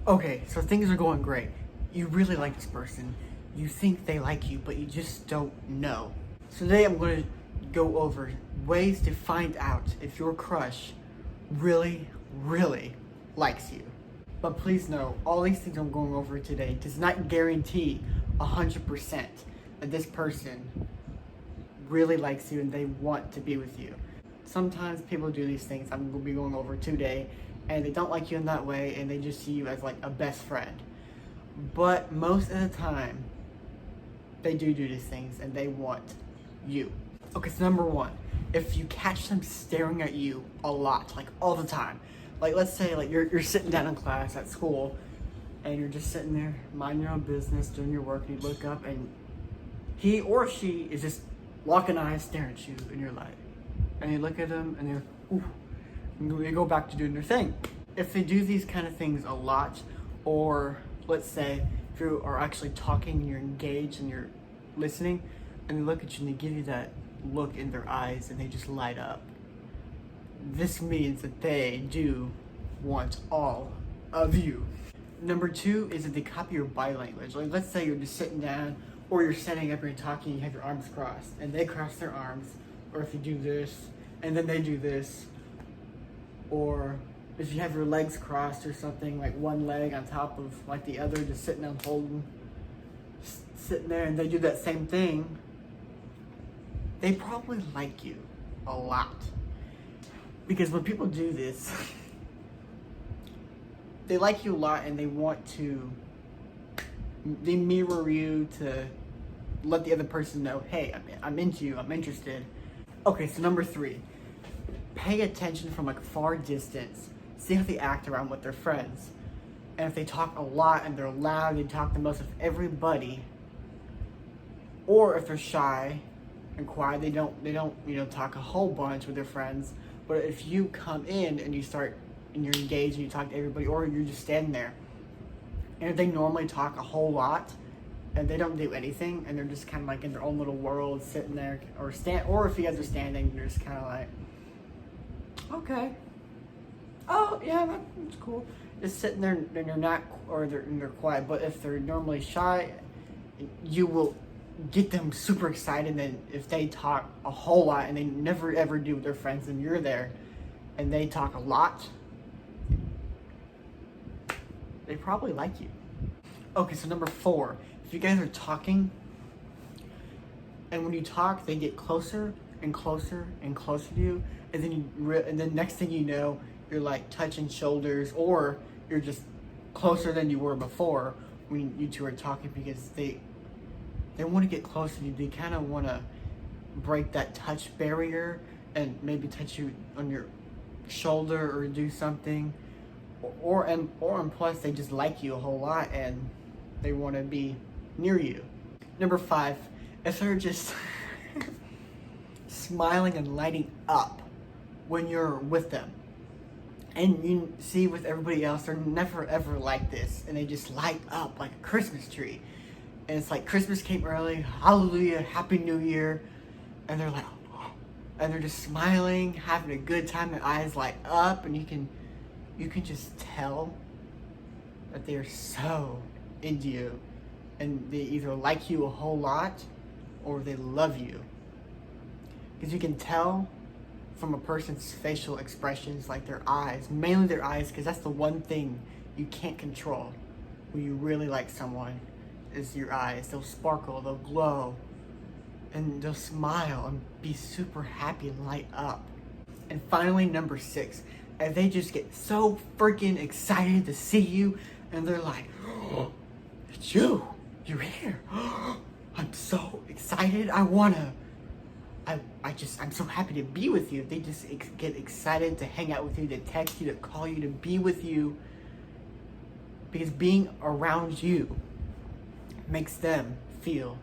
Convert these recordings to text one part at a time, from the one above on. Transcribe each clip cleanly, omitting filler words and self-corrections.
Okay, so things are going great. You really like this person. You think they like you, but you just don't know. So today I'm going to go over ways to find out if your crush really, really likes you. But please know, all these things I'm going over today does not guarantee 100% that this person really likes you and they want to be with you. Sometimes people do these things I'm going to be going over today and they don't like you in that way and they just see you as like a best friend. But most of the time, they do these things and they want you. Okay, so number one, if you catch them staring at you a lot, like all the time, like let's say like you're sitting down in class at school and you're just sitting there minding your own business, doing your work, and you look up and he or she is just locking eyes staring at you and you're like, and you look at them and they're, ooh, and they go back to doing their thing. If they do these kind of things a lot, or let's say if you are actually talking and you're engaged and you're listening and they look at you and they give you that look in their eyes and they just light up, this means that they do want all of you. Number two is that they copy your body language. Like let's say you're just sitting down or you're setting up and you're talking and you have your arms crossed and they cross their arms, or if you do this and then they do this, or if you have your legs crossed or something, like one leg on top of like the other, just sitting down holding, sitting there, and they do that same thing, they probably like you a lot. Because when people do this, they like you a lot and they want to, they mirror you to let the other person know, hey, I'm into you, I'm interested. Okay, so number three, pay attention from like far distance. See how they act around with their friends. And if they talk a lot and they're loud, they talk the most of everybody. Or if they're shy and quiet, they don't talk a whole bunch with their friends. But if you come in and you start and you're engaged and you talk to everybody, or you're just standing there, and if they normally talk a whole lot and they don't do anything and they're just kind of like in their own little world sitting there, or if you guys are standing, you're just kind of like, okay, oh yeah, that's cool, just sitting there and they're not, or they're quiet. But if they're normally shy, you will get them super excited. And if they talk a whole lot and they never ever do with their friends and you're there and they talk a lot, they probably like you. Okay, so number four, if you guys are talking and when you talk they get closer and closer and closer to you, and then next thing you know, you're like touching shoulders, or you're just closer than you were before when you two are talking, because they want to get closer to you. They kind of want to break that touch barrier and maybe touch you on your shoulder or do something, or plus they just like you a whole lot and they want to be near you. Number five, if they're just smiling and lighting up when you're with them, and you see with everybody else, they're never ever like this, and they just light up like a Christmas tree, and it's like Christmas came early, hallelujah, happy new year, and they're like, oh, and they're just smiling, having a good time, their eyes light up, and you can just tell that they're so into you, and they either like you a whole lot or they love you. Because you can tell from a person's facial expressions, like their eyes, mainly their eyes, because that's the one thing you can't control when you really like someone, is your eyes. They'll sparkle, they'll glow, and they'll smile and be super happy and light up. And finally, number six, and they just get so freaking excited to see you, and they're like, oh, it's you, you're here. I'm so excited, I'm so happy to be with you. They just get excited to hang out with you, to text you, to call you, to be with you, because being around you makes them feel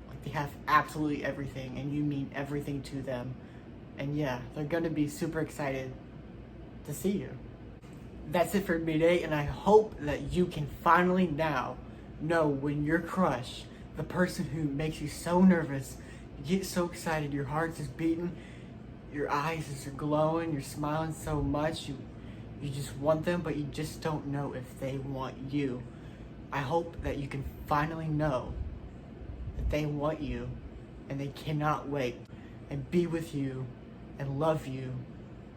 like they have absolutely everything and you mean everything to them. And yeah, they're gonna be super excited to see you. That's it for me today, and I hope that you can finally now know when your crush, the person who makes you so nervous, you get so excited, your heart's just beating, your eyes are glowing, you're smiling so much, You just want them, but you just don't know if they want you. I hope that you can finally know that they want you and they cannot wait and be with you and love you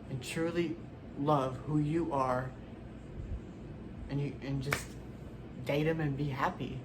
and truly love who you are, and just date them and be happy.